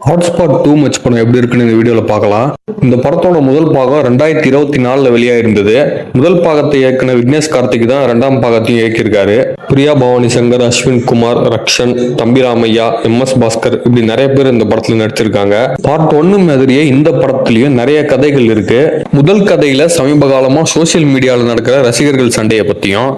Hotspot too much படம் எப்படி இருக்குன்னு இந்த வீடியோவில் பார்க்கலாம். இந்த படத்தோட முதல் பாகம் 2024 வெளியாயிருந்தது. முதல் பாகத்தை இயக்குன விக்னேஷ் கார்த்திக் தான் இரண்டாம் பாகத்தையும் இயக்கியிருக்காரு. பிரியா பவானி சங்கர், அஸ்வின் குமார், ரக்ஷன், தம்பி ராமையா, MS பாஸ்கர் இப்படி நிறைய பேர் இந்த படத்துல நடிச்சிருக்காங்க. பார்ட் 1 மாதிரியே இந்த படத்துலயும் நிறைய கதைகள் இருக்கு. முதல் கதையில சமீப காலமா சோசியல் மீடியாவில் நடக்கிற ரசிகர்கள் சண்டையை பத்தியும்,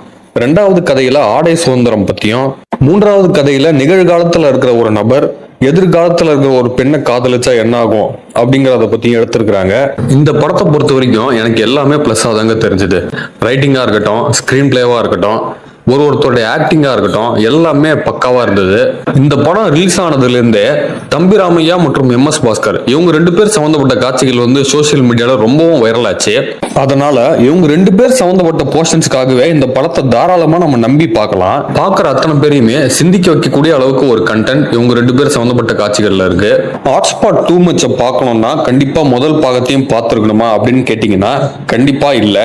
ரெண்டாவது கதையில ஆடை சுதந்திரம் பத்தியும், மூன்றாவது கதையில நிகழ்காலத்துல இருக்கிற ஒரு நபர் எதிர்காலத்துல இருக்கிற ஒரு பெண்ணை காதலிச்சா என்ன ஆகும் அப்படிங்கறத பத்தியும் எடுத்திருக்கிறாங்க. இந்த படத்தை பொறுத்த வரைக்கும் எனக்கு எல்லாமே பிளஸ் தாங்க தெரிஞ்சது. ரைட்டிங்கா இருக்கட்டும், ஸ்கிரீன் பிளேவா இருக்கட்டும், ஒருத்தருடைய ஆக்டிங்கா இருக்கட்டும், எல்லாமே பக்காவா இருந்தது. இந்த படம் ரிலீஸ் ஆனதுல இருந்தே தம்பி ராமையா மற்றும் MS பாஸ்கர் இவங்க 2 பேர் சம்பந்தப்பட்ட காட்சிகள் சோசியல் மீடியால ரொம்பவும் வைரல் ஆச்சு. அதனால இவங்க 2 பேர் சம்பந்தப்பட்ட போர்ஷன்ஸ்க்காகவே இந்த படத்தை தாராளமா நம்ம நம்பி பார்க்கலாம். பார்க்குற அத்தனை பேரையுமே சிந்திக்க வைக்கக்கூடிய அளவுக்கு ஒரு கண்டென்ட் இவங்க 2 பேர் சம்பந்தப்பட்ட காட்சிகள்ல இருக்கு. ஹாட்ஸ்பாட் டூ மச்ச பார்க்கணும்னா கண்டிப்பா முதல் பாகத்தையும் பார்த்துருக்கணுமா அப்படின்னு கேட்டீங்கன்னா கண்டிப்பா இல்ல.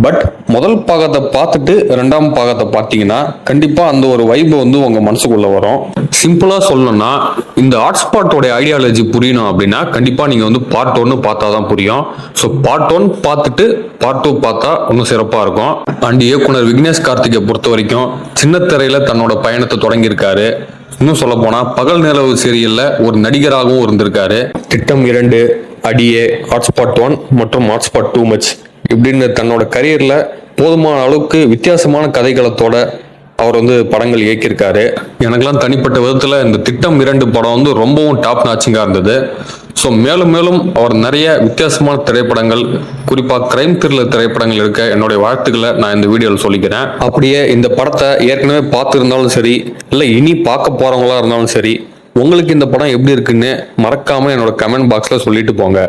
பட் முதல் பாகத்தை பார்த்துட்டு ரெண்டாம் பாகத்தை பார்த்தீங்கன்னா கண்டிப்பா அந்த ஒரு வைப் உங்க மனசுக்குள்ள வரும். சிம்பிளா சொல்லணும்னா இந்த ஹாட்ஸ்பாட்டோட ஐடியாலஜி புரியணும் அப்படின்னா கண்டிப்பா நீங்க பார்ட் 1 பார்த்தாதான் புரியும். ஸோ பார்ட் 1 பார்த்துட்டு பார்ட் 2 பார்த்தா இன்னும் சிறப்பா இருக்கும். அண்ட் இயக்குனர் விக்னேஷ் கார்த்திகை பொறுத்த வரைக்கும் சின்ன திரையில தன்னோட பயணத்தை தொடங்கியிருக்காரு. இன்னும் சொல்ல போனா பகல் நிலவு சீரியல்ல ஒரு நடிகராகவும் இருந்திருக்காரு. திட்டம் 2, அடியே, ஹாட்ஸ்பாட் 1 மற்றும் ஹாட்ஸ்பாட் டூ மச் இப்படின்னு தன்னோட கரியர்ல போதுமான அளவுக்கு வித்தியாசமான கதைகளத்தோட அவர் படங்கள் இயக்கியிருக்காரு. எனக்கெல்லாம் தனிப்பட்ட விதத்துல இந்த திட்டம் 2 படம் ரொம்பவும் டாப் நாச்சிங்கா இருந்தது. ஸோ மேலும் மேலும் அவர் நிறைய வித்தியாசமான திரைப்படங்கள், குறிப்பா கிரைம் த்ரில்லர் திரைப்படங்கள் இருக்க என்னுடைய வாழ்த்துக்களை நான் இந்த வீடியோவில் சொல்லிக்கிறேன். அப்படியே இந்த படத்தை ஏற்கனவே பார்த்துருந்தாலும் சரி, இல்லை இனி பார்க்க போறவங்களா இருந்தாலும் சரி, உங்களுக்கு இந்த படம் எப்படி இருக்குன்னு மறக்காம என்னோட கமெண்ட் பாக்ஸ்ல சொல்லிட்டு போங்க.